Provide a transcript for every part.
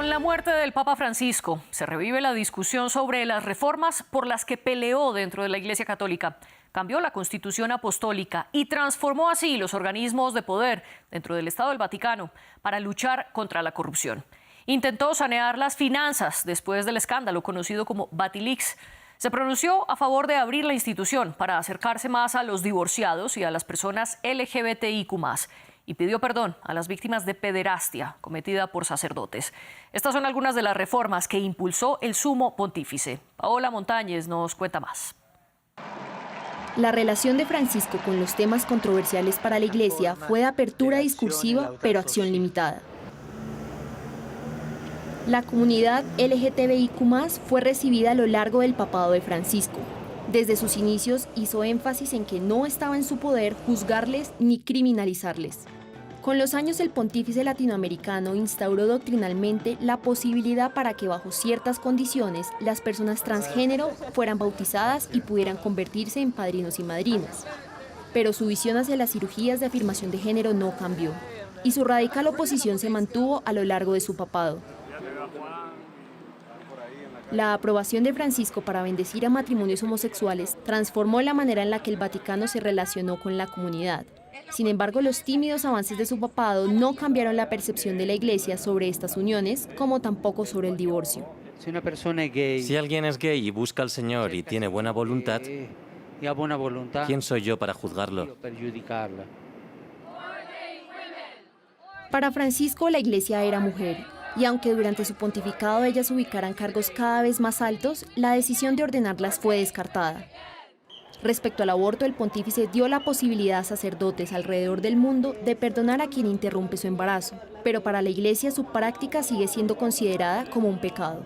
Con la muerte del Papa Francisco, se revive la discusión sobre las reformas por las que peleó dentro de la Iglesia Católica. Cambió la Constitución Apostólica y transformó así los organismos de poder dentro del Estado del Vaticano para luchar contra la corrupción. Intentó sanear las finanzas después del escándalo conocido como Vatilix. Se pronunció a favor de abrir la institución para acercarse más a los divorciados y a las personas LGBTIQ+. Y pidió perdón a las víctimas de pederastia cometida por sacerdotes. Estas son algunas de las reformas que impulsó el sumo pontífice. Paola Montañez nos cuenta más. La relación de Francisco con los temas controversiales para la Iglesia fue de apertura discursiva, pero acción limitada. La comunidad LGTBIQ+ fue recibida a lo largo del papado de Francisco. Desde sus inicios hizo énfasis en que no estaba en su poder juzgarles ni criminalizarles. Con los años, el pontífice latinoamericano instauró doctrinalmente la posibilidad para que bajo ciertas condiciones las personas transgénero fueran bautizadas y pudieran convertirse en padrinos y madrinas. Pero su visión hacia las cirugías de afirmación de género no cambió, y su radical oposición se mantuvo a lo largo de su papado. La aprobación de Francisco para bendecir a matrimonios homosexuales transformó la manera en la que el Vaticano se relacionó con la comunidad. Sin embargo, los tímidos avances de su papado no cambiaron la percepción de la Iglesia sobre estas uniones, como tampoco sobre el divorcio. Si alguien es gay y busca al Señor y tiene buena voluntad, ¿quién soy yo para juzgarlo? Para Francisco, la Iglesia era mujer, y aunque durante su pontificado ellas ubicaran cargos cada vez más altos, la decisión de ordenarlas fue descartada. Respecto al aborto, el pontífice dio la posibilidad a sacerdotes alrededor del mundo de perdonar a quien interrumpe su embarazo, pero para la Iglesia su práctica sigue siendo considerada como un pecado.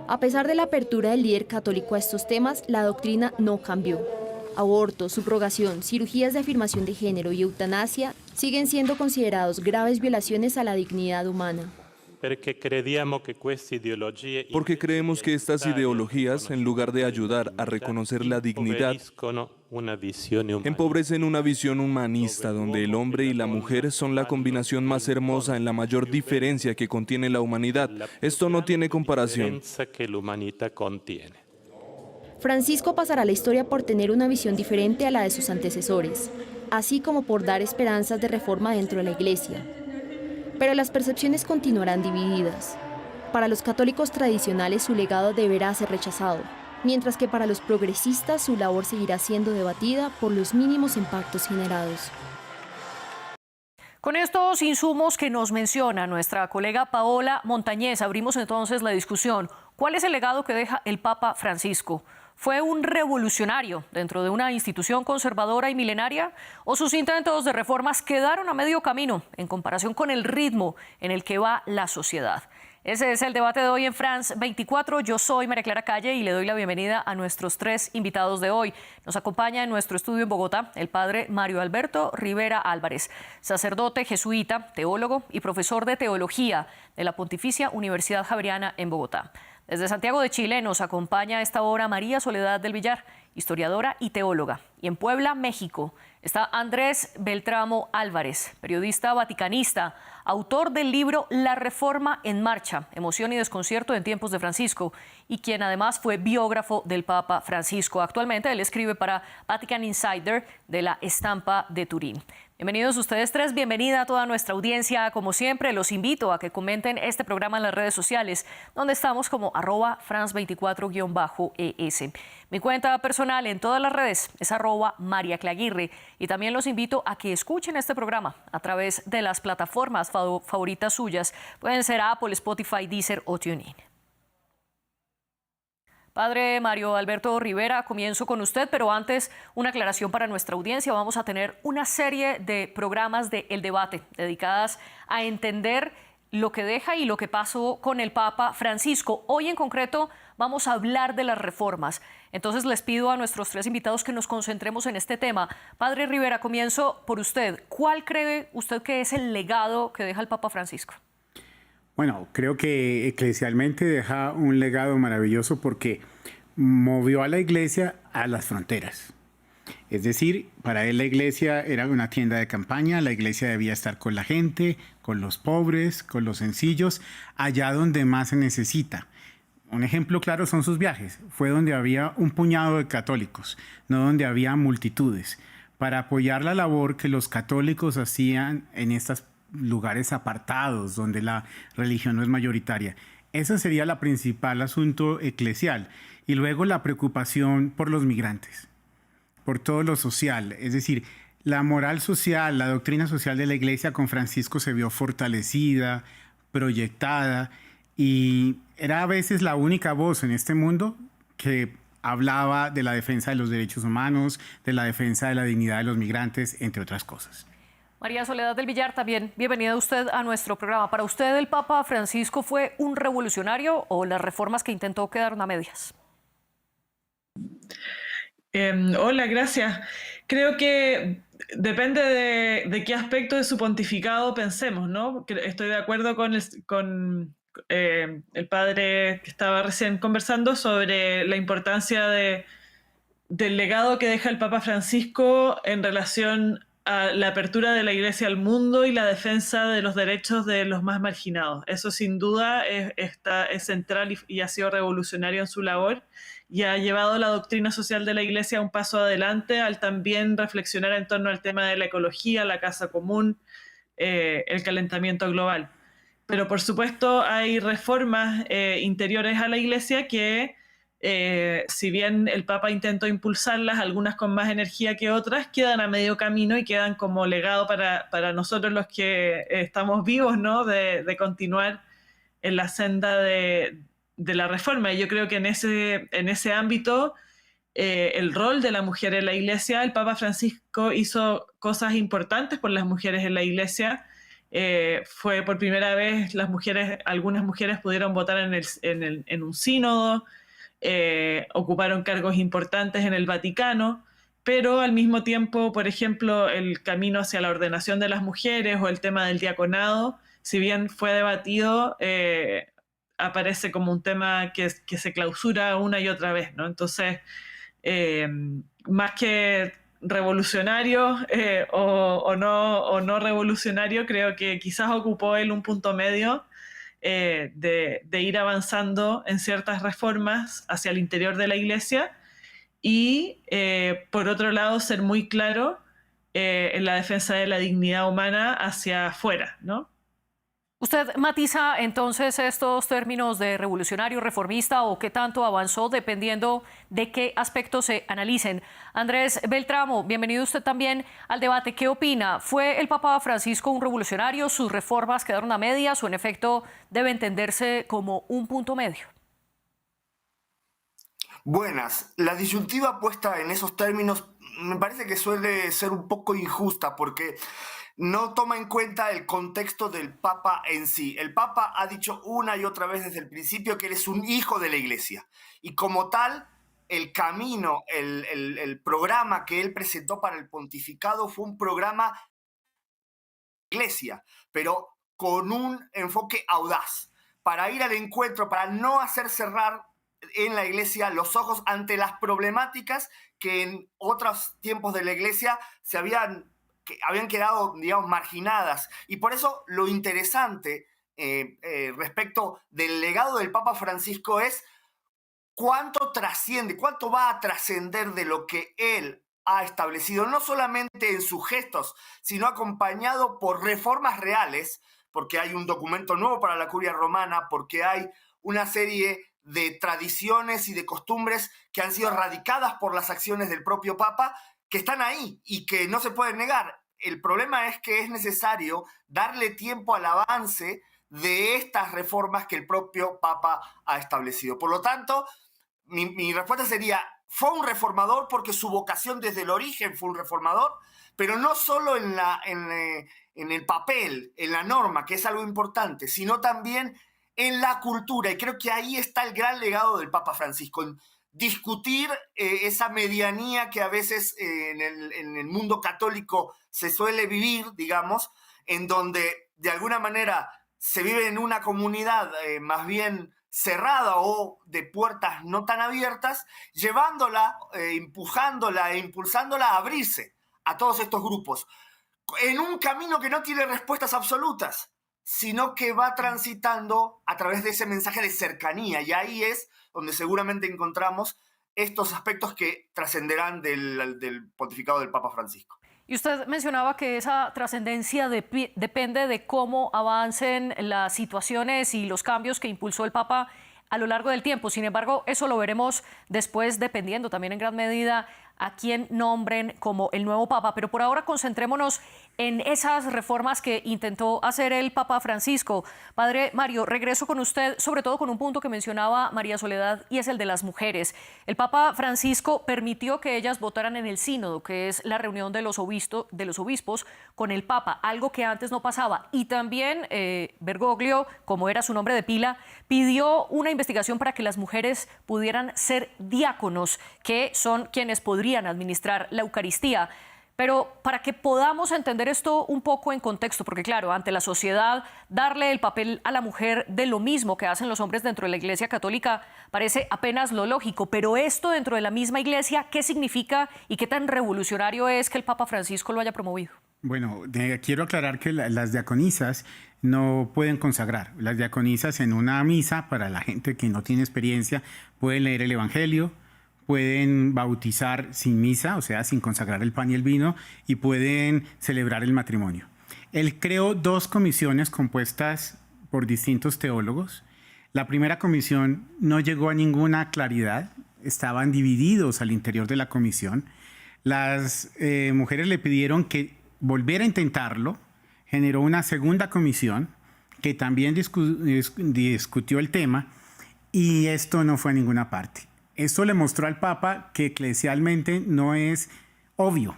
A pesar de la apertura del líder católico a estos temas, la doctrina no cambió. Aborto, subrogación, cirugías de afirmación de género y eutanasia siguen siendo considerados graves violaciones a la dignidad humana. Porque creemos que estas ideologías, en lugar de ayudar a reconocer la dignidad, empobrecen una visión humanista donde el hombre y la mujer son la combinación más hermosa en la mayor diferencia que contiene la humanidad. Esto no tiene comparación. Francisco pasará a la historia por tener una visión diferente a la de sus antecesores, así como por dar esperanzas de reforma dentro de la Iglesia. Pero las percepciones continuarán divididas. Para los católicos tradicionales su legado deberá ser rechazado, mientras que para los progresistas su labor seguirá siendo debatida por los mínimos impactos generados. Con estos insumos que nos menciona nuestra colega Paola Montañez, abrimos entonces la discusión. ¿Cuál es el legado que deja el Papa Francisco? ¿Fue un revolucionario dentro de una institución conservadora y milenaria? ¿O sus intentos de reformas quedaron a medio camino en comparación con el ritmo en el que va la sociedad? Ese es el debate de hoy en France 24. Yo soy María Clara Calle y le doy la bienvenida a nuestros tres invitados de hoy. Nos acompaña en nuestro estudio en Bogotá el padre Mario Alberto Rivera Álvarez, sacerdote jesuita, teólogo y profesor de teología de la Pontificia Universidad Javeriana en Bogotá. Desde Santiago de Chile nos acompaña a esta hora María Soledad del Villar, historiadora y teóloga. Y en Puebla, México, está Andrés Beltramo Álvarez, periodista vaticanista, autor del libro La Reforma en Marcha, emoción y desconcierto en tiempos de Francisco, y quien además fue biógrafo del Papa Francisco. Actualmente él escribe para Vatican Insider de la Estampa de Turín. Bienvenidos ustedes tres, bienvenida a toda nuestra audiencia. Como siempre, los invito a que comenten este programa en las redes sociales, donde estamos como @France24-ES. Mi cuenta personal en todas las redes es @MariaClaguirre, y también los invito a que escuchen este programa a través de las plataformas favoritas suyas. Pueden ser Apple, Spotify, Deezer o TuneIn. Padre Mario Alberto Rivera, comienzo con usted, pero antes una aclaración para nuestra audiencia. Vamos a tener una serie de programas de El Debate dedicadas a entender lo que deja y lo que pasó con el Papa Francisco. Hoy en concreto vamos a hablar de las reformas. Entonces les pido a nuestros tres invitados que nos concentremos en este tema. Padre Rivera, comienzo por usted. ¿Cuál cree usted que es el legado que deja el Papa Francisco? Bueno, creo que eclesialmente deja un legado maravilloso porque movió a la Iglesia a las fronteras. Es decir, para él la iglesia era una tienda de campaña, la iglesia debía estar con la gente, con los pobres, con los sencillos, allá donde más se necesita. Un ejemplo claro son sus viajes. Fue donde había un puñado de católicos, no donde había multitudes, para apoyar la labor que los católicos hacían en estos lugares apartados, donde la religión no es mayoritaria. Ese sería el principal asunto eclesial. Y luego la preocupación por los migrantes, por todo lo social. Es decir, la moral social, la doctrina social de la iglesia con Francisco se vio fortalecida, proyectada, y era a veces la única voz en este mundo que hablaba de la defensa de los derechos humanos, de la defensa de la dignidad de los migrantes, entre otras cosas. María Soledad del Villar, también bienvenida usted a nuestro programa. ¿Para usted el Papa Francisco fue un revolucionario o las reformas que intentó quedaron a medias? Hola, gracias. Creo que depende de qué aspecto de su pontificado pensemos, ¿no? Estoy de acuerdo con el padre que estaba recién conversando sobre la importancia del legado que deja el Papa Francisco en relación a la apertura de la Iglesia al mundo y la defensa de los derechos de los más marginados. Eso sin duda es central y ha sido revolucionario en su labor y ha llevado la doctrina social de la Iglesia a un paso adelante al también reflexionar en torno al tema de la ecología, la casa común, el calentamiento global. Pero por supuesto hay reformas interiores a la Iglesia que, si bien el Papa intentó impulsarlas, algunas con más energía que otras, quedan a medio camino y quedan como legado para nosotros los que estamos vivos, ¿no? De continuar en la senda de la reforma. Y yo creo que en ese ámbito el rol de la mujer en la Iglesia, el Papa Francisco hizo cosas importantes por las mujeres en la Iglesia. Fue por primera vez algunas mujeres pudieron votar en un sínodo, ocuparon cargos importantes en el Vaticano, pero al mismo tiempo, por ejemplo, el camino hacia la ordenación de las mujeres o el tema del diaconado, si bien fue debatido, aparece como un tema que se clausura una y otra vez, ¿no? Entonces, más que revolucionario o no revolucionario, creo que quizás ocupó él un punto medio de ir avanzando en ciertas reformas hacia el interior de la Iglesia y, por otro lado, ser muy claro en la defensa de la dignidad humana hacia afuera, ¿no? ¿Usted matiza entonces estos términos de revolucionario, reformista o qué tanto avanzó dependiendo de qué aspectos se analicen? Andrés Beltramo, bienvenido usted también al debate. ¿Qué opina? ¿Fue el Papa Francisco un revolucionario? ¿Sus reformas quedaron a medias o en efecto debe entenderse como un punto medio? Buenas. La disyuntiva puesta en esos términos me parece que suele ser un poco injusta porque no toma en cuenta el contexto del Papa en sí. El Papa ha dicho una y otra vez desde el principio que él es un hijo de la Iglesia y como tal el camino, el programa que él presentó para el pontificado fue un programa de Iglesia, pero con un enfoque audaz para ir al encuentro, para no hacer cerrar en la Iglesia los ojos ante las problemáticas que en otros tiempos de la Iglesia que habían quedado, digamos, marginadas. Y por eso lo interesante respecto del legado del Papa Francisco es cuánto trasciende, cuánto va a trascender de lo que él ha establecido, no solamente en sus gestos, sino acompañado por reformas reales, porque hay un documento nuevo para la Curia Romana, porque hay una serie de tradiciones y de costumbres que han sido radicadas por las acciones del propio Papa, que están ahí y que no se pueden negar. El problema es que es necesario darle tiempo al avance de estas reformas que el propio Papa ha establecido. Por lo tanto, mi respuesta sería, fue un reformador porque su vocación desde el origen fue un reformador, pero no solo en el papel, en la norma, que es algo importante, sino también en la cultura. Y creo que ahí está el gran legado del Papa Francisco, en discutir esa medianía que a veces en el mundo católico se suele vivir, digamos, en donde de alguna manera se vive en una comunidad más bien cerrada o de puertas no tan abiertas, llevándola, empujándola e impulsándola a abrirse a todos estos grupos, en un camino que no tiene respuestas absolutas, sino que va transitando a través de ese mensaje de cercanía, y ahí es donde seguramente encontramos estos aspectos que trascenderán del pontificado del Papa Francisco. Y usted mencionaba que esa trascendencia depende de cómo avancen las situaciones y los cambios que impulsó el Papa a lo largo del tiempo. Sin embargo, eso lo veremos después, dependiendo también en gran medida a quién nombren como el nuevo Papa. Pero por ahora concentrémonos en esas reformas que intentó hacer el Papa Francisco. Padre Mario, regreso con usted, sobre todo con un punto que mencionaba María Soledad, y es el de las mujeres. El Papa Francisco permitió que ellas votaran en el sínodo, que es la reunión de los obispos con el Papa, algo que antes no pasaba. Y también Bergoglio, como era su nombre de pila, pidió una investigación para que las mujeres pudieran ser diáconos, que son quienes podrían administrar la Eucaristía. Pero para que podamos entender esto un poco en contexto, porque claro, ante la sociedad, darle el papel a la mujer de lo mismo que hacen los hombres dentro de la Iglesia Católica parece apenas lo lógico, pero esto dentro de la misma Iglesia, ¿qué significa y qué tan revolucionario es que el Papa Francisco lo haya promovido? Bueno, quiero aclarar que las diaconisas no pueden consagrar. Las diaconisas en una misa, para la gente que no tiene experiencia, pueden leer el Evangelio, pueden bautizar sin misa, o sea, sin consagrar el pan y el vino, y pueden celebrar el matrimonio. Él creó 2 comisiones compuestas por distintos teólogos. La primera comisión no llegó a ninguna claridad, estaban divididos al interior de la comisión. Las mujeres le pidieron que volviera a intentarlo, generó una segunda comisión que también discutió el tema, y esto no fue a ninguna parte. Esto le mostró al Papa que eclesialmente no es obvio,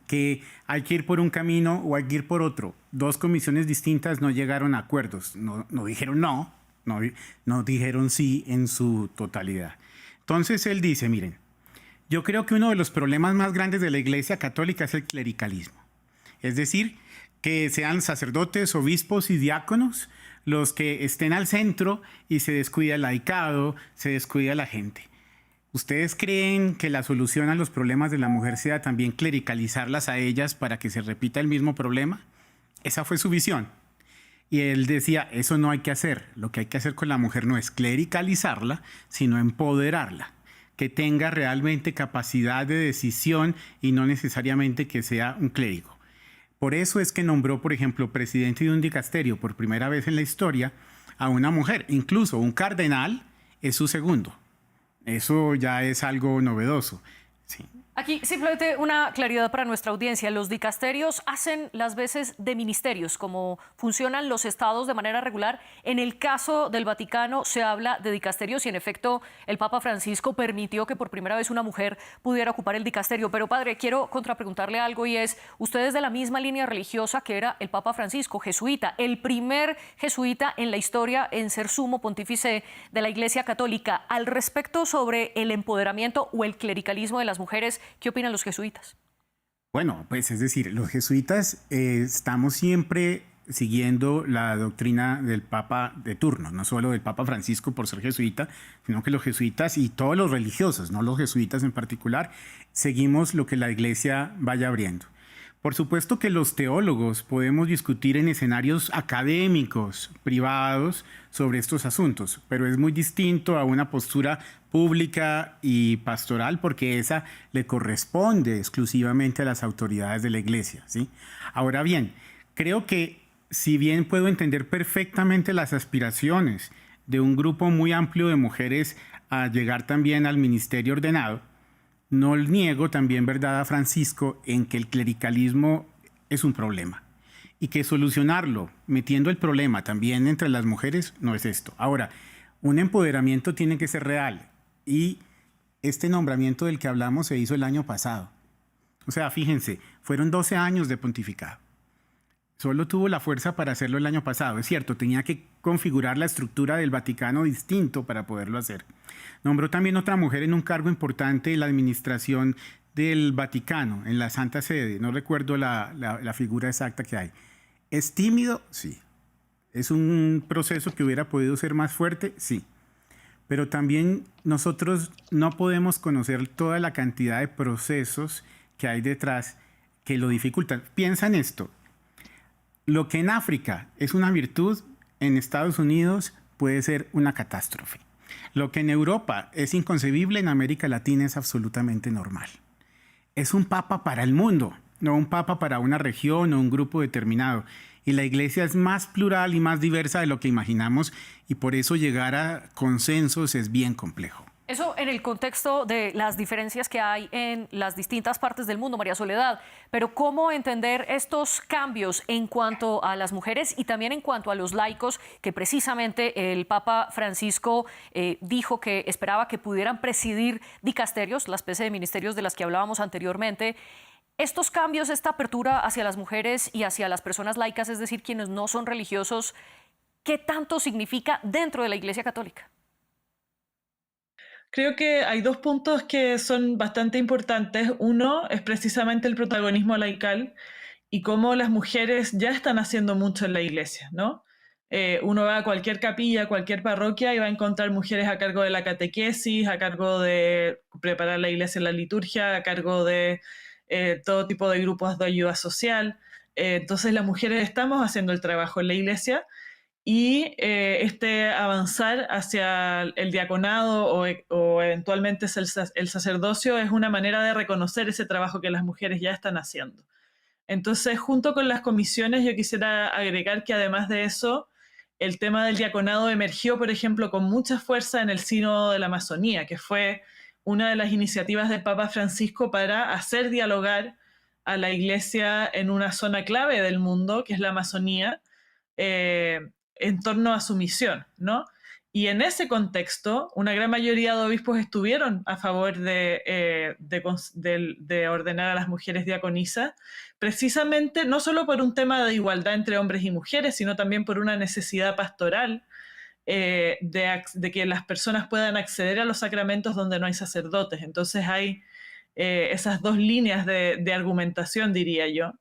que hay que ir por un camino o hay que ir por otro. 2 comisiones distintas no llegaron a acuerdos, no dijeron no dijeron sí en su totalidad. Entonces él dice, miren, yo creo que uno de los problemas más grandes de la Iglesia Católica es el clericalismo. Es decir, que sean sacerdotes, obispos y diáconos los que estén al centro y se descuida el laicado, se descuida la gente. ¿Ustedes creen que la solución a los problemas de la mujer sea también clericalizarlas a ellas para que se repita el mismo problema? Esa fue su visión. Y él decía, eso no hay que hacer. Lo que hay que hacer con la mujer no es clericalizarla, sino empoderarla. Que tenga realmente capacidad de decisión y no necesariamente que sea un clérigo. Por eso es que nombró, por ejemplo, presidente de un dicasterio por primera vez en la historia a una mujer. Incluso un cardenal es su segundo. Eso ya es algo novedoso. Sí. Aquí simplemente una claridad para nuestra audiencia. Los dicasterios hacen las veces de ministerios, como funcionan los estados de manera regular. En el caso del Vaticano se habla de dicasterios y en efecto el Papa Francisco permitió que por primera vez una mujer pudiera ocupar el dicasterio. Pero padre, quiero contrapreguntarle algo y es, usted es de la misma línea religiosa que era el Papa Francisco, jesuita, el primer jesuita en la historia en ser sumo pontífice de la Iglesia Católica. Al respecto sobre el empoderamiento o el clericalismo de las mujeres, ¿qué opinan los jesuitas? Bueno, pues es decir, los jesuitas estamos siempre siguiendo la doctrina del Papa de turno, no solo del Papa Francisco por ser jesuita, sino que los jesuitas y todos los religiosos, no los jesuitas en particular, seguimos lo que la Iglesia vaya abriendo. Por supuesto que los teólogos podemos discutir en escenarios académicos, privados, sobre estos asuntos, pero es muy distinto a una postura pública y pastoral porque esa le corresponde exclusivamente a las autoridades de la Iglesia, ¿sí? Ahora bien, creo que si bien puedo entender perfectamente las aspiraciones de un grupo muy amplio de mujeres a llegar también al ministerio ordenado, no niego también verdad a Francisco en que el clericalismo es un problema y que solucionarlo metiendo el problema también entre las mujeres no es esto. Ahora, un empoderamiento tiene que ser real y este nombramiento del que hablamos se hizo el año pasado. O sea, fíjense, fueron 12 años de pontificado. Solo tuvo la fuerza para hacerlo el año pasado. Es cierto, tenía que configurar la estructura del Vaticano distinto para poderlo hacer. Nombró también otra mujer en un cargo importante en la administración del Vaticano, en la Santa Sede. No recuerdo la figura exacta que hay. ¿Es tímido? Sí. ¿Es un proceso que hubiera podido ser más fuerte? Sí. pero también nosotros no podemos conocer toda la cantidad de procesos que hay detrás que lo dificultan. Piensa en esto. Lo que en África es una virtud, en Estados Unidos puede ser una catástrofe. Lo que en Europa es inconcebible, en América Latina es absolutamente normal. Es un papa para el mundo, no un papa para una región o un grupo determinado. Y la iglesia es más plural y más diversa de lo que imaginamos, y por eso llegar a consensos es bien complejo. Eso en el contexto de las diferencias que hay en las distintas partes del mundo, María Soledad. Pero ¿cómo entender estos cambios en cuanto a las mujeres y también en cuanto a los laicos, que precisamente el Papa Francisco dijo que esperaba que pudieran presidir dicasterios, la especie de ministerios de las que hablábamos anteriormente? Estos cambios, esta apertura hacia las mujeres y hacia las personas laicas, es decir, quienes no son religiosos, ¿qué tanto significa dentro de la Iglesia Católica? Creo que hay dos puntos que son bastante importantes. Uno es precisamente el protagonismo laical y cómo las mujeres ya están haciendo mucho en la iglesia, ¿no? Uno va a cualquier capilla, a cualquier parroquia y va a encontrar mujeres a cargo de la catequesis, a cargo de preparar la iglesia en la liturgia, a cargo de todo tipo de grupos de ayuda social. Entonces las mujeres estamos haciendo el trabajo en la iglesia. Y este avanzar hacia el diaconado o eventualmente el sacerdocio es una manera de reconocer ese trabajo que las mujeres ya están haciendo. Entonces, junto con las comisiones, yo quisiera agregar que además de eso, el tema del diaconado emergió, por ejemplo, con mucha fuerza en el Sínodo de la Amazonía, que fue una de las iniciativas del Papa Francisco para hacer dialogar a la Iglesia en una zona clave del mundo, que es la Amazonía, en torno a su misión, ¿no? Y en ese contexto, una gran mayoría de obispos estuvieron a favor de ordenar a las mujeres diaconisas, precisamente no solo por un tema de igualdad entre hombres y mujeres, sino también por una necesidad pastoral de que las personas puedan acceder a los sacramentos donde no hay sacerdotes. Entonces hay esas dos líneas de argumentación, diría yo.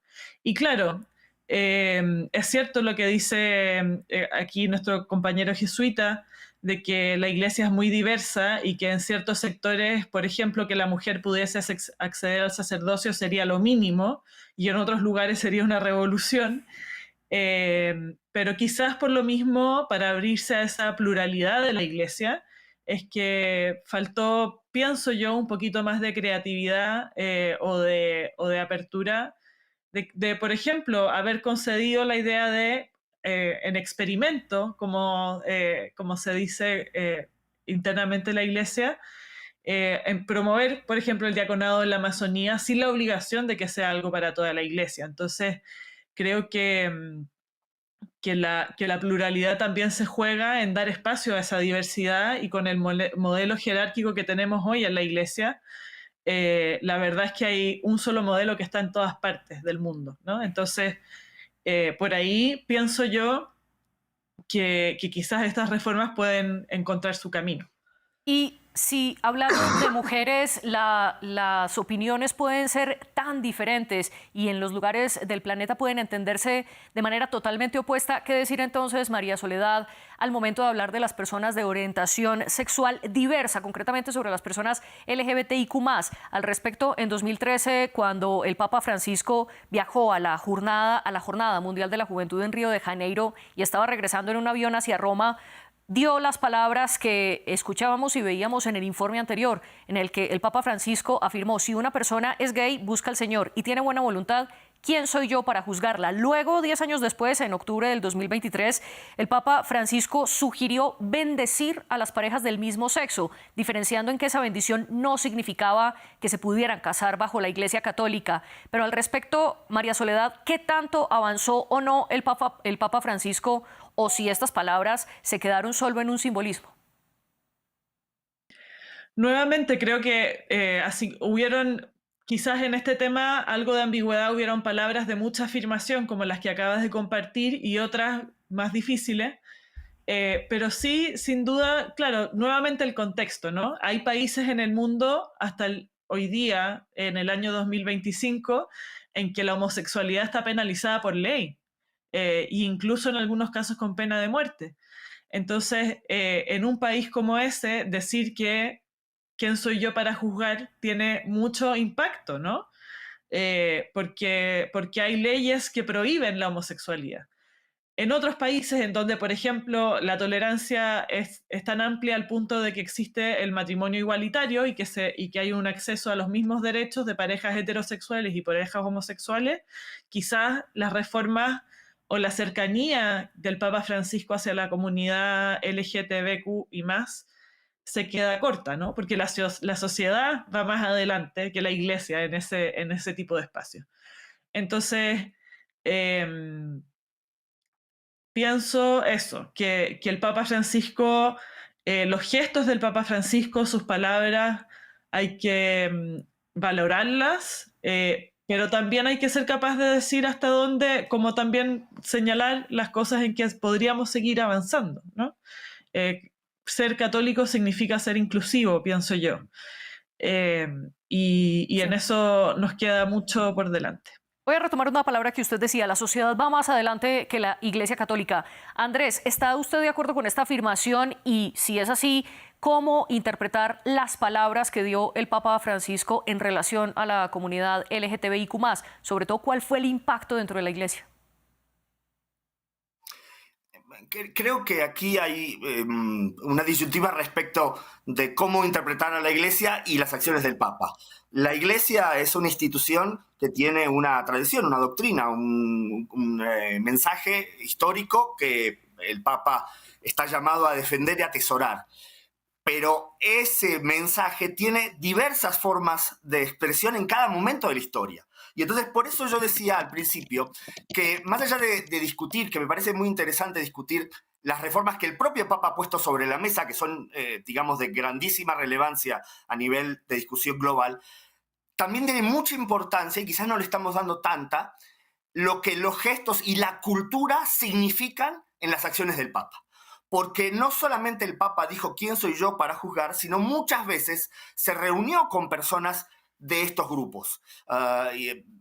Y claro, es cierto lo que dice aquí nuestro compañero jesuita, de que la iglesia es muy diversa y que en ciertos sectores, por ejemplo, que la mujer pudiese acceder al sacerdocio sería lo mínimo y en otros lugares sería una revolución. Pero quizás por lo mismo, para abrirse a esa pluralidad de la iglesia, es que faltó, pienso yo, un poquito más de creatividad o de apertura. Por ejemplo, haber concedido la idea de, en experimento, como se dice internamente en la Iglesia, en promover, por ejemplo, el diaconado en la Amazonía sin la obligación de que sea algo para toda la Iglesia. Entonces, creo que la pluralidad también se juega en dar espacio a esa diversidad y con el modelo jerárquico que tenemos hoy en la Iglesia, la verdad es que hay un solo modelo que está en todas partes del mundo, ¿no? Entonces, por ahí pienso yo que quizás estas reformas pueden encontrar su camino. Y si hablando de mujeres, las opiniones pueden ser tan diferentes y en los lugares del planeta pueden entenderse de manera totalmente opuesta, ¿qué decir entonces, María Soledad, al momento de hablar de las personas de orientación sexual diversa, concretamente sobre las personas LGBTIQ+? Al respecto, en 2013, cuando el Papa Francisco viajó a la Jornada Mundial de la Juventud en Río de Janeiro y estaba regresando en un avión hacia Roma, dio las palabras que escuchábamos y veíamos en el informe anterior, en el que el Papa Francisco afirmó: si una persona es gay, busca al Señor y tiene buena voluntad, ¿quién soy yo para juzgarla? Luego, 10 años después, en octubre del 2023, el Papa Francisco sugirió bendecir a las parejas del mismo sexo, diferenciando en que esa bendición no significaba que se pudieran casar bajo la Iglesia Católica. Pero al respecto, María Soledad, ¿qué tanto avanzó o no el Papa Francisco, o si estas palabras se quedaron solo en un simbolismo? Nuevamente, creo que así hubieron, quizás en este tema, algo de ambigüedad, hubieron palabras de mucha afirmación, como las que acabas de compartir, y otras más difíciles. Pero sí, sin duda, claro, nuevamente el contexto, ¿no? Hay países en el mundo, hasta hoy día, en el año 2025, en que la homosexualidad está penalizada por ley, e incluso en algunos casos con pena de muerte. Entonces, en un país como ese, decir que quién soy yo para juzgar tiene mucho impacto, ¿no? Porque hay leyes que prohíben la homosexualidad. En otros países en donde, por ejemplo, la tolerancia es tan amplia al punto de que existe el matrimonio igualitario y que hay un acceso a los mismos derechos de parejas heterosexuales y parejas homosexuales, quizás las reformas o la cercanía del Papa Francisco hacia la comunidad LGTBQ y más se queda corta, ¿no? Porque la sociedad va más adelante que la iglesia en ese tipo de espacios. Entonces, pienso eso, que el Papa Francisco, los gestos del Papa Francisco, sus palabras, hay que valorarlas, pero también hay que ser capaz de decir hasta dónde, como también señalar las cosas en que podríamos seguir avanzando, ¿no? Ser católico significa ser inclusivo, pienso yo. Y en eso nos queda mucho por delante. Voy a retomar una palabra que usted decía, la sociedad va más adelante que la Iglesia Católica. Andrés, ¿está usted de acuerdo con esta afirmación? Y si es así, ¿cómo interpretar las palabras que dio el Papa Francisco en relación a la comunidad LGTBIQ+? Sobre todo, ¿cuál fue el impacto dentro de la Iglesia? Creo que aquí hay una disyuntiva respecto de cómo interpretar a la Iglesia y las acciones del Papa. La Iglesia es una institución que tiene una tradición, una doctrina, un mensaje histórico que el Papa está llamado a defender y atesorar. Pero ese mensaje tiene diversas formas de expresión en cada momento de la historia. Y entonces, por eso yo decía al principio que más allá de discutir, que me parece muy interesante discutir las reformas que el propio Papa ha puesto sobre la mesa, que son, digamos, de grandísima relevancia a nivel de discusión global, también tiene mucha importancia, y quizás no le estamos dando tanta, lo que los gestos y la cultura significan en las acciones del Papa. Porque no solamente el Papa dijo quién soy yo para juzgar, sino muchas veces se reunió con personas de estos grupos,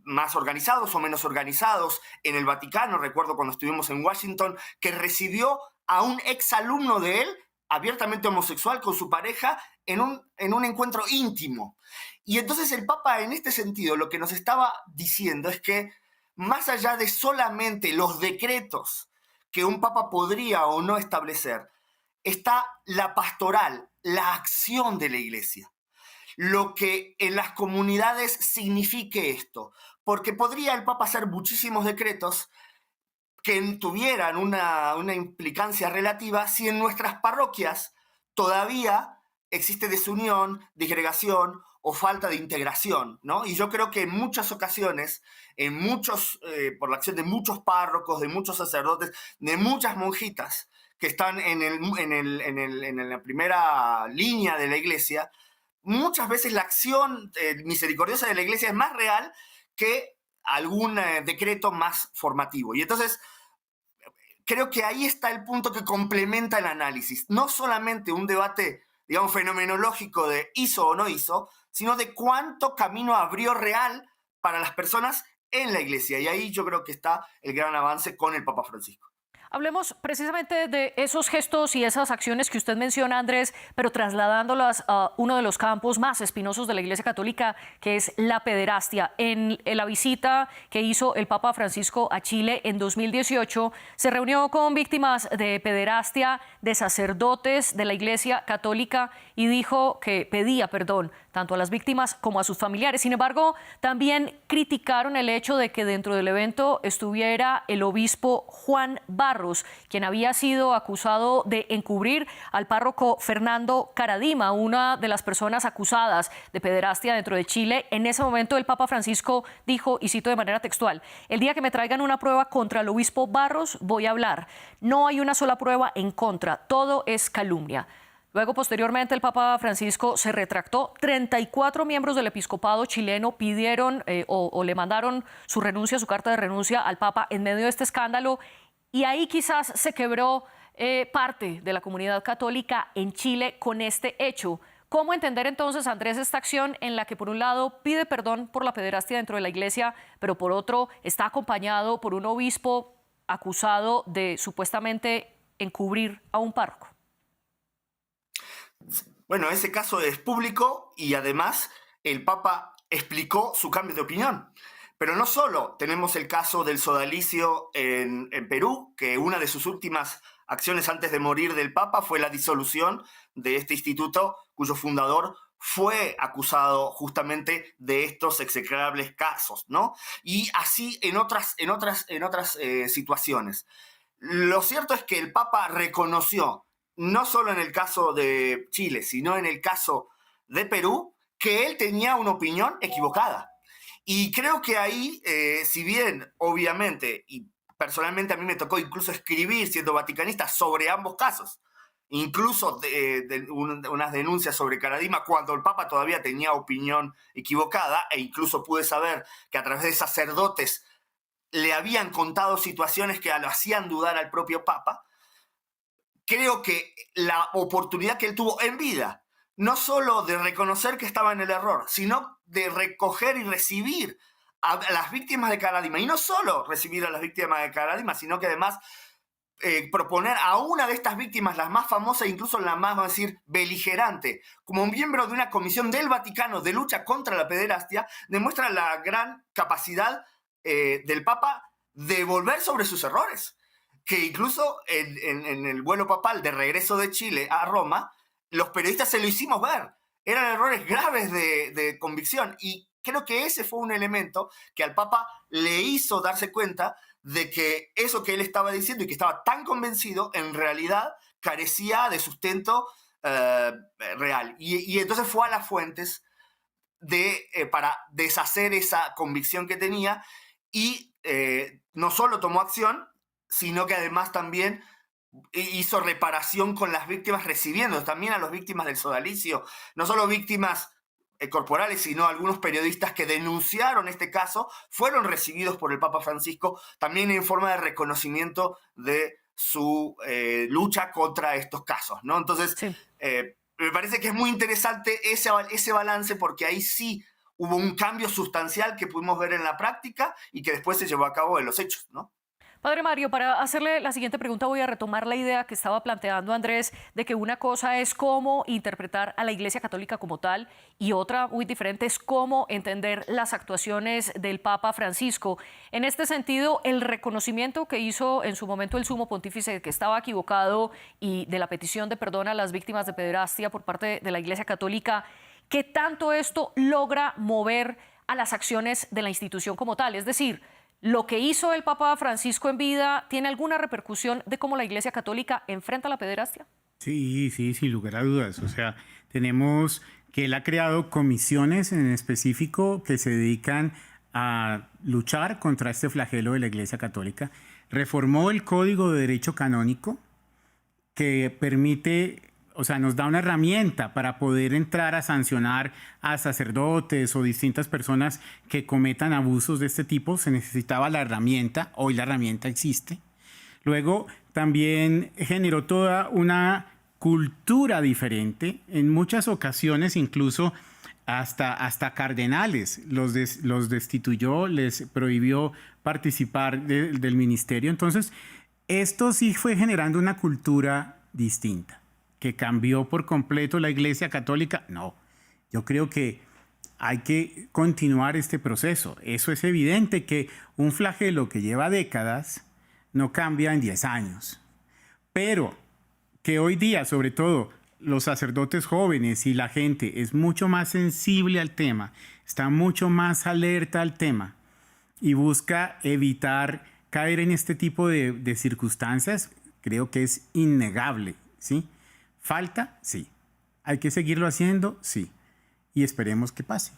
más organizados o menos organizados. En el Vaticano, recuerdo cuando estuvimos en Washington, que recibió a un exalumno de él, abiertamente homosexual, con su pareja, en un encuentro íntimo. Y entonces el Papa, en este sentido, lo que nos estaba diciendo es que, más allá de solamente los decretos que un Papa podría o no establecer, está la pastoral, la acción de la Iglesia. Lo que en las comunidades signifique esto. Porque podría el Papa hacer muchísimos decretos que tuvieran una implicancia relativa si en nuestras parroquias todavía existe desunión, disgregación o falta de integración, ¿no? Y yo creo que en muchas ocasiones, por la acción de muchos párrocos, de muchos sacerdotes, de muchas monjitas que están en la primera línea de la Iglesia, muchas veces la acción misericordiosa de la Iglesia es más real que algún decreto más formativo. Y entonces creo que ahí está el punto que complementa el análisis. No solamente un debate, digamos, fenomenológico de hizo o no hizo, sino de cuánto camino abrió real para las personas en la Iglesia. Y ahí yo creo que está el gran avance con el Papa Francisco. Hablemos precisamente de esos gestos y esas acciones que usted menciona, Andrés, pero trasladándolas a uno de los campos más espinosos de la Iglesia Católica, que es la pederastia. En la visita que hizo el Papa Francisco a Chile en 2018, se reunió con víctimas de pederastia, de sacerdotes de la Iglesia Católica, y dijo que pedía perdón tanto a las víctimas como a sus familiares. Sin embargo, también criticaron el hecho de que dentro del evento estuviera el obispo Juan Barros, quien había sido acusado de encubrir al párroco Fernando Caradima, una de las personas acusadas de pederastia dentro de Chile. En ese momento el Papa Francisco dijo, y cito de manera textual: el día que me traigan una prueba contra el obispo Barros, voy a hablar. No hay una sola prueba en contra, todo es calumnia. Luego, posteriormente, el Papa Francisco se retractó. 34 miembros del episcopado chileno pidieron o le mandaron su renuncia, su carta de renuncia al Papa en medio de este escándalo. Y ahí quizás se quebró parte de la comunidad católica en Chile con este hecho. ¿Cómo entender entonces, Andrés, esta acción en la que por un lado pide perdón por la pederastia dentro de la Iglesia, pero por otro está acompañado por un obispo acusado de supuestamente encubrir a un párroco? Bueno, ese caso es público y además el Papa explicó su cambio de opinión. Pero no solo, tenemos el caso del sodalicio en Perú, que una de sus últimas acciones antes de morir del Papa fue la disolución de este instituto cuyo fundador fue acusado justamente de estos execrables casos, ¿no? Y así en otras situaciones. Lo cierto es que el Papa reconoció, no solo en el caso de Chile, sino en el caso de Perú, que él tenía una opinión equivocada. Y creo que ahí, si bien, obviamente, y personalmente a mí me tocó incluso escribir, siendo vaticanista, sobre ambos casos, incluso unas denuncias sobre Caradima, cuando el Papa todavía tenía opinión equivocada, e incluso pude saber que a través de sacerdotes le habían contado situaciones que lo hacían dudar al propio Papa. Creo que la oportunidad que él tuvo en vida, no solo de reconocer que estaba en el error, sino de recoger y recibir a las víctimas de Caradima. Y no solo recibir a las víctimas de Caradima, sino que además proponer a una de estas víctimas, la más famosa, incluso la más, vamos a decir, beligerante, como miembro de una comisión del Vaticano de lucha contra la pederastia, demuestra la gran capacidad del Papa de volver sobre sus errores. Que incluso en el vuelo papal de regreso de Chile a Roma, los periodistas se lo hicimos ver. Eran errores graves de convicción. Y creo que ese fue un elemento que al Papa le hizo darse cuenta de que eso que él estaba diciendo y que estaba tan convencido, en realidad carecía de sustento real. Y entonces fue a las fuentes para deshacer esa convicción que tenía y no solo tomó acción, sino que además también hizo reparación con las víctimas, recibiendo también a las víctimas del sodalicio, no solo víctimas corporales, sino algunos periodistas que denunciaron este caso, fueron recibidos por el Papa Francisco también en forma de reconocimiento de su lucha contra estos casos, ¿no? Entonces, sí. Me parece que es muy interesante ese balance, porque ahí sí hubo un cambio sustancial que pudimos ver en la práctica y que después se llevó a cabo en los hechos, ¿no? Padre Mario, para hacerle la siguiente pregunta voy a retomar la idea que estaba planteando Andrés de que una cosa es cómo interpretar a la Iglesia Católica como tal y otra muy diferente es cómo entender las actuaciones del Papa Francisco. En este sentido, el reconocimiento que hizo en su momento el Sumo Pontífice de que estaba equivocado y de la petición de perdón a las víctimas de pederastia por parte de la Iglesia Católica, ¿qué tanto esto logra mover a las acciones de la institución como tal? Es decir, ¿lo que hizo el Papa Francisco en vida tiene alguna repercusión de cómo la Iglesia Católica enfrenta la pederastia? Sí, sin lugar a dudas. O sea, tenemos que él ha creado comisiones en específico que se dedican a luchar contra este flagelo de la Iglesia Católica. Reformó el Código de Derecho Canónico que permite, o sea, nos da una herramienta para poder entrar a sancionar a sacerdotes o distintas personas que cometan abusos de este tipo. Se necesitaba la herramienta, hoy la herramienta existe. Luego también generó toda una cultura diferente. En muchas ocasiones incluso hasta cardenales los destituyó, les prohibió participar del ministerio. Entonces, esto sí fue generando una cultura distinta. ¿Que cambió por completo la Iglesia Católica? No, yo creo que hay que continuar este proceso. Eso es evidente, que un flagelo que lleva décadas no cambia en 10 años. Pero que hoy día, sobre todo los sacerdotes jóvenes y la gente, es mucho más sensible al tema, está mucho más alerta al tema y busca evitar caer en este tipo de circunstancias, creo que es innegable, ¿sí? ¿Falta? Sí. ¿Hay que seguirlo haciendo? Sí. Y esperemos que pase.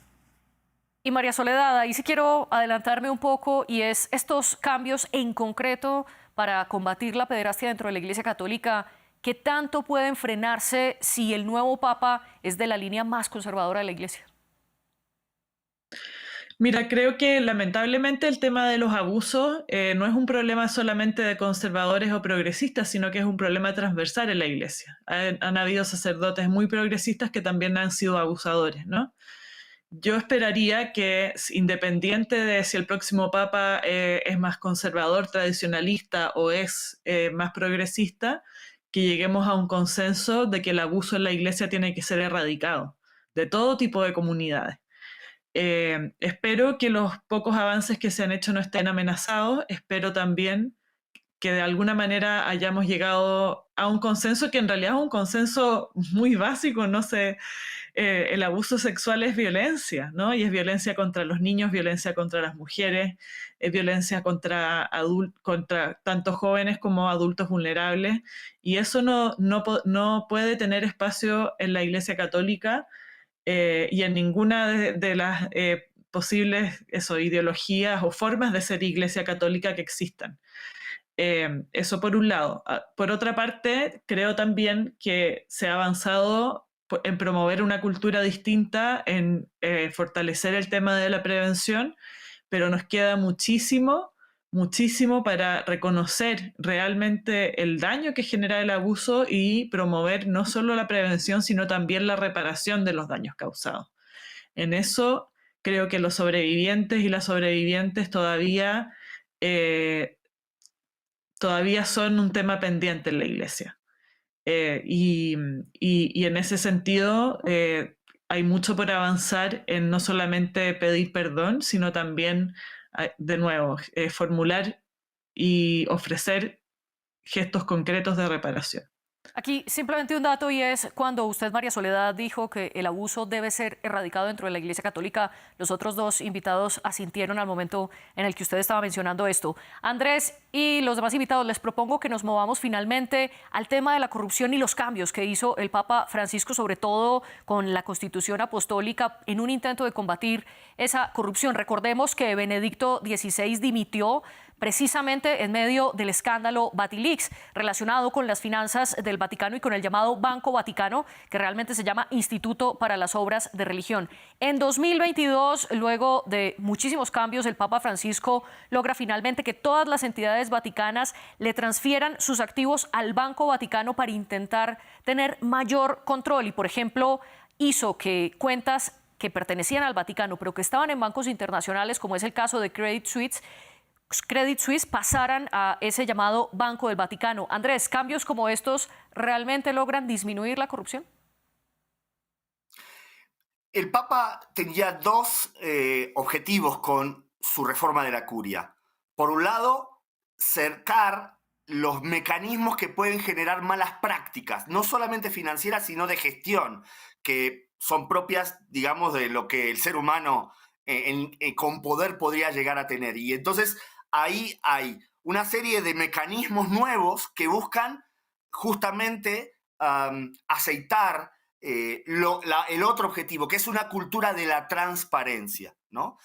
Y María Soledad, ahí sí quiero adelantarme un poco, y es estos cambios en concreto para combatir la pederastia dentro de la Iglesia Católica, ¿qué tanto pueden frenarse si el nuevo Papa es de la línea más conservadora de la Iglesia? Mira, creo que lamentablemente el tema de los abusos no es un problema solamente de conservadores o progresistas, sino que es un problema transversal en la Iglesia. Han habido sacerdotes muy progresistas que también han sido abusadores, ¿no? yo esperaría que, independiente de si el próximo papa es más conservador, tradicionalista o es más progresista, que lleguemos a un consenso de que el abuso en la iglesia tiene que ser erradicado de todo tipo de comunidades. Espero que los pocos avances que se han hecho no estén amenazados. Espero también que de alguna manera hayamos llegado a un consenso que en realidad es un consenso muy básico, no sé, el abuso sexual es violencia, ¿no? Y es violencia contra los niños, violencia contra las mujeres, es violencia contra tanto jóvenes como adultos vulnerables, y eso no puede tener espacio en la Iglesia Católica y en ninguna de las posibles ideologías o formas de ser Iglesia Católica que existan. Eso por un lado. Por otra parte, creo también que se ha avanzado en promover una cultura distinta, en fortalecer el tema de la prevención, pero nos queda muchísimo, muchísimo para reconocer realmente el daño que genera el abuso y promover no solo la prevención, sino también la reparación de los daños causados. En eso creo que los sobrevivientes y las sobrevivientes todavía son un tema pendiente en la iglesia. Y en ese sentido hay mucho por avanzar en no solamente pedir perdón, sino también, de nuevo, formular y ofrecer gestos concretos de reparación. Aquí simplemente un dato, y es cuando usted, María Soledad, dijo que el abuso debe ser erradicado dentro de la Iglesia Católica, los otros dos invitados asintieron al momento en el que usted estaba mencionando esto. Andrés y los demás invitados, les propongo que nos movamos finalmente al tema de la corrupción y los cambios que hizo el Papa Francisco, sobre todo con la Constitución Apostólica, en un intento de combatir esa corrupción. Recordemos que Benedicto XVI dimitió precisamente en medio del escándalo Batileaks, relacionado con las finanzas del Vaticano y con el llamado Banco Vaticano, que realmente se llama Instituto para las Obras de Religión. En 2022, luego de muchísimos cambios, el Papa Francisco logra finalmente que todas las entidades vaticanas le transfieran sus activos al Banco Vaticano para intentar tener mayor control y, por ejemplo, hizo que cuentas que pertenecían al Vaticano, pero que estaban en bancos internacionales, como es el caso de Credit Suisse, pasaran a ese llamado Banco del Vaticano. Andrés, ¿cambios como estos realmente logran disminuir la corrupción? El Papa tenía dos objetivos con su reforma de la curia. Por un lado, cercar los mecanismos que pueden generar malas prácticas, no solamente financieras, sino de gestión, que son propias, digamos, de lo que el ser humano con poder podría llegar a tener. Y entonces ahí hay una serie de mecanismos nuevos que buscan justamente aceitar el otro objetivo, que es una cultura de la transparencia, ¿no?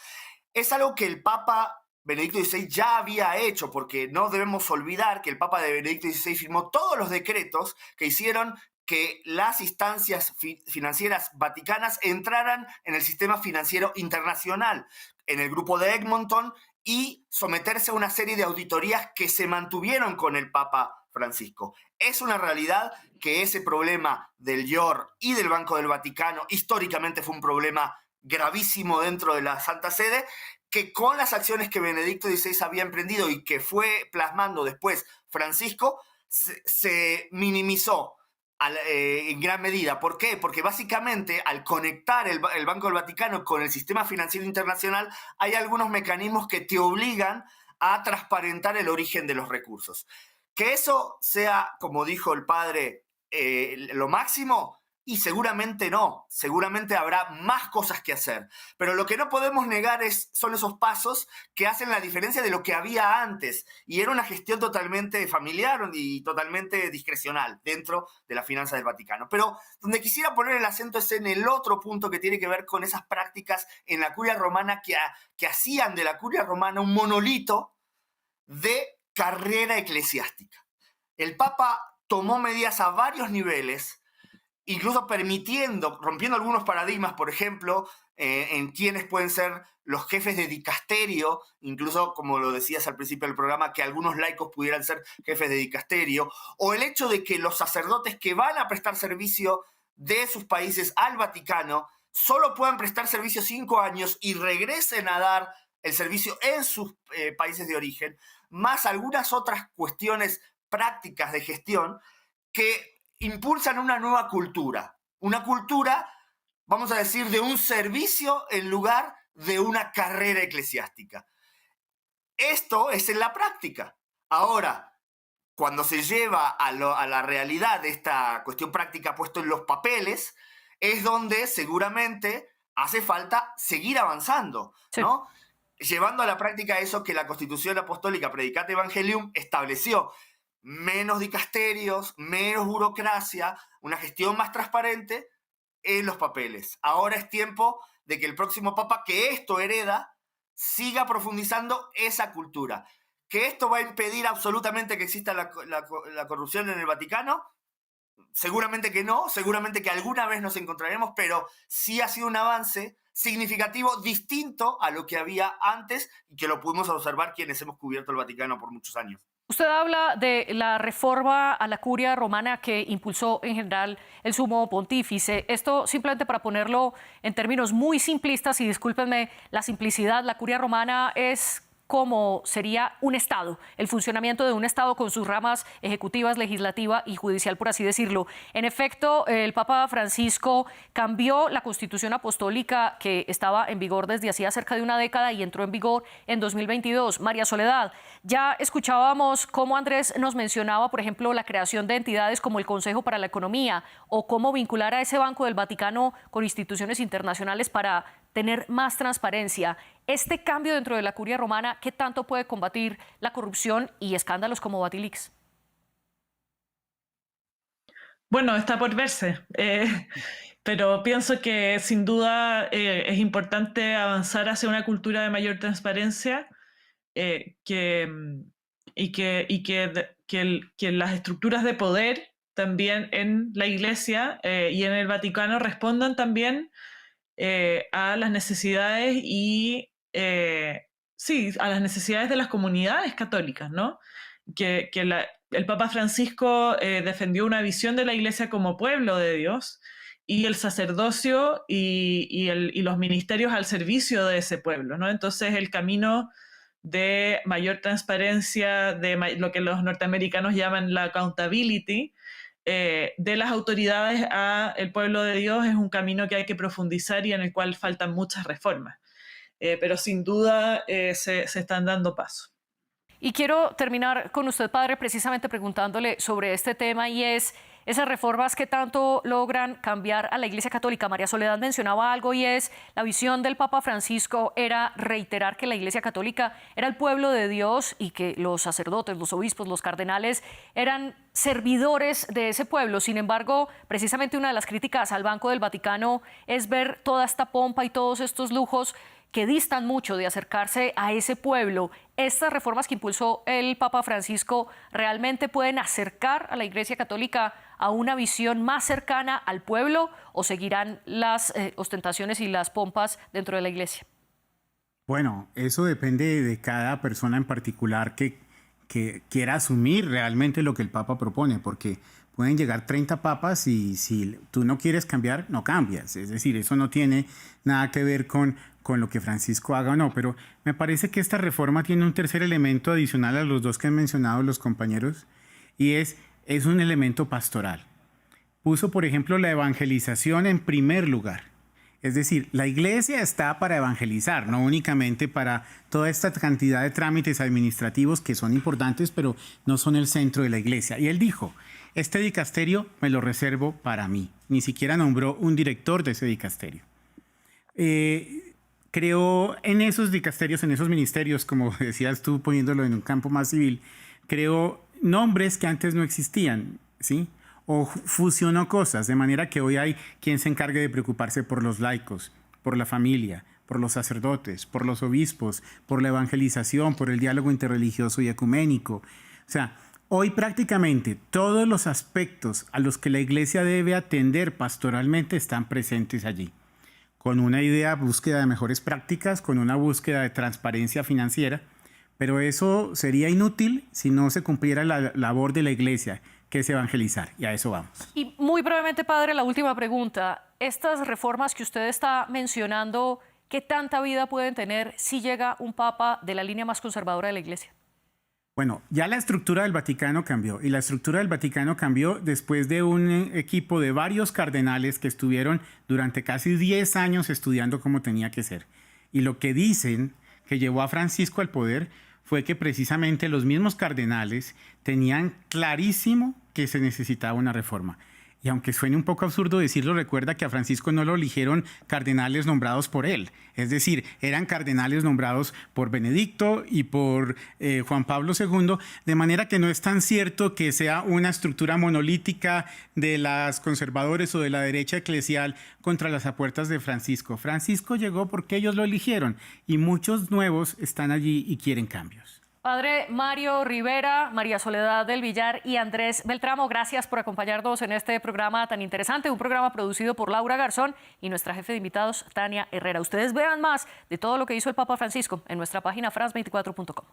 Es algo que el Papa Benedicto XVI ya había hecho, porque no debemos olvidar que el Papa de Benedicto XVI firmó todos los decretos que hicieron que las instancias financieras vaticanas entraran en el sistema financiero internacional, en el grupo de Egmonton, y someterse a una serie de auditorías que se mantuvieron con el Papa Francisco. Es una realidad que ese problema del IOR y del Banco del Vaticano históricamente fue un problema gravísimo dentro de la Santa Sede, que con las acciones que Benedicto XVI había emprendido y que fue plasmando después Francisco, se minimizó en gran medida. ¿Por qué? Porque básicamente al conectar el Banco del Vaticano con el sistema financiero internacional hay algunos mecanismos que te obligan a transparentar el origen de los recursos. Que eso sea, como dijo el padre, lo máximo, y seguramente no, seguramente habrá más cosas que hacer. Pero lo que no podemos negar son esos pasos que hacen la diferencia de lo que había antes. Y era una gestión totalmente familiar y totalmente discrecional dentro de la finanza del Vaticano. Pero donde quisiera poner el acento es en el otro punto que tiene que ver con esas prácticas en la curia romana que hacían de la curia romana un monolito de carrera eclesiástica. El Papa tomó medidas a varios niveles, incluso rompiendo algunos paradigmas, por ejemplo, en quienes pueden ser los jefes de dicasterio, incluso, como lo decías al principio del programa, que algunos laicos pudieran ser jefes de dicasterio, o el hecho de que los sacerdotes que van a prestar servicio de sus países al Vaticano solo puedan prestar servicio 5 años y regresen a dar el servicio en sus países de origen, más algunas otras cuestiones prácticas de gestión que impulsan una nueva cultura. Una cultura, vamos a decir, de un servicio en lugar de una carrera eclesiástica. Esto es en la práctica. Ahora, cuando se lleva a la realidad de esta cuestión práctica puesto en los papeles, es donde seguramente hace falta seguir avanzando, Sí. ¿no? Llevando a la práctica eso que la Constitución Apostólica Predicate Evangelium estableció. Menos dicasterios, menos burocracia, una gestión más transparente en los papeles. Ahora es tiempo de que el próximo Papa, que esto hereda, siga profundizando esa cultura. ¿Que esto va a impedir absolutamente que exista la corrupción en el Vaticano? Seguramente que no, seguramente que alguna vez nos encontraremos, pero sí ha sido un avance significativo, distinto a lo que había antes y que lo pudimos observar quienes hemos cubierto el Vaticano por muchos años. Usted habla de la reforma a la curia romana que impulsó en general el sumo pontífice. Esto simplemente para ponerlo en términos muy simplistas, y discúlpenme la simplicidad, la curia romana es como sería un Estado, el funcionamiento de un Estado con sus ramas ejecutivas, legislativa y judicial, por así decirlo. En efecto, el Papa Francisco cambió la Constitución Apostólica que estaba en vigor desde hacía cerca de una década y entró en vigor en 2022. María Soledad, ya escuchábamos cómo Andrés nos mencionaba, por ejemplo, la creación de entidades como el Consejo para la Economía o cómo vincular a ese Banco del Vaticano con instituciones internacionales para tener más transparencia. Este cambio dentro de la curia romana, ¿qué tanto puede combatir la corrupción y escándalos como Batilix? Bueno, está por verse, pero pienso que sin duda es importante avanzar hacia una cultura de mayor transparencia que las estructuras de poder también en la Iglesia y en el Vaticano respondan también a las necesidades a las necesidades de las comunidades católicas, ¿no? El Papa Francisco defendió una visión de la Iglesia como pueblo de Dios y el sacerdocio y los ministerios al servicio de ese pueblo, ¿no? Entonces el camino de mayor transparencia, de lo que los norteamericanos llaman la accountability, de las autoridades al pueblo de Dios es un camino que hay que profundizar y en el cual faltan muchas reformas. Pero sin duda se están dando pasos. Y quiero terminar con usted, padre, precisamente preguntándole sobre este tema, y es esas reformas que tanto logran cambiar a la Iglesia Católica. María Soledad mencionaba algo, y es la visión del Papa Francisco era reiterar que la Iglesia Católica era el pueblo de Dios y que los sacerdotes, los obispos, los cardenales eran servidores de ese pueblo. Sin embargo, precisamente una de las críticas al Banco del Vaticano es ver toda esta pompa y todos estos lujos que distan mucho de acercarse a ese pueblo. ¿Estas reformas que impulsó el Papa Francisco realmente pueden acercar a la Iglesia Católica a una visión más cercana al pueblo, o seguirán las ostentaciones y las pompas dentro de la Iglesia? Bueno, eso depende de cada persona en particular que quiera asumir realmente lo que el Papa propone, porque pueden llegar 30 papas y si tú no quieres cambiar, no cambias. Es decir, eso no tiene nada que ver con lo que Francisco haga o no, pero me parece que esta reforma tiene un tercer elemento adicional a los dos que han mencionado los compañeros, y es un elemento pastoral. Puso, por ejemplo, la evangelización en primer lugar. Es decir, la Iglesia está para evangelizar, no únicamente para toda esta cantidad de trámites administrativos que son importantes, pero no son el centro de la Iglesia. Y él dijo, este dicasterio me lo reservo para mí. Ni siquiera nombró un director de ese dicasterio. Creó en esos dicasterios, en esos ministerios, como decías tú, poniéndolo en un campo más civil, creó nombres que antes no existían, ¿sí? O fusionó cosas, de manera que hoy hay quien se encargue de preocuparse por los laicos, por la familia, por los sacerdotes, por los obispos, por la evangelización, por el diálogo interreligioso y ecuménico. O sea, hoy prácticamente todos los aspectos a los que la Iglesia debe atender pastoralmente están presentes allí, con una idea, búsqueda de mejores prácticas, con una búsqueda de transparencia financiera, pero eso sería inútil si no se cumpliera la labor de la Iglesia, que es evangelizar, y a eso vamos. Y muy brevemente, padre, la última pregunta. Estas reformas que usted está mencionando, ¿qué tanta vida pueden tener si llega un papa de la línea más conservadora de la Iglesia? Bueno, ya la estructura del Vaticano cambió, y la estructura del Vaticano cambió después de un equipo de varios cardenales que estuvieron durante casi 10 años estudiando cómo tenía que ser. Y lo que dicen que llevó a Francisco al poder fue que precisamente los mismos cardenales tenían clarísimo que se necesitaba una reforma. Y aunque suene un poco absurdo decirlo, recuerda que a Francisco no lo eligieron cardenales nombrados por él. Es decir, eran cardenales nombrados por Benedicto y por Juan Pablo II, de manera que no es tan cierto que sea una estructura monolítica de los conservadores o de la derecha eclesial contra las apuestas de Francisco. Francisco llegó porque ellos lo eligieron y muchos nuevos están allí y quieren cambios. Padre Mario Rivera, María Soledad del Villar y Andrés Beltramo, gracias por acompañarnos en este programa tan interesante, un programa producido por Laura Garzón y nuestra jefe de invitados, Tania Herrera. Ustedes vean más de todo lo que hizo el Papa Francisco en nuestra página france24.com.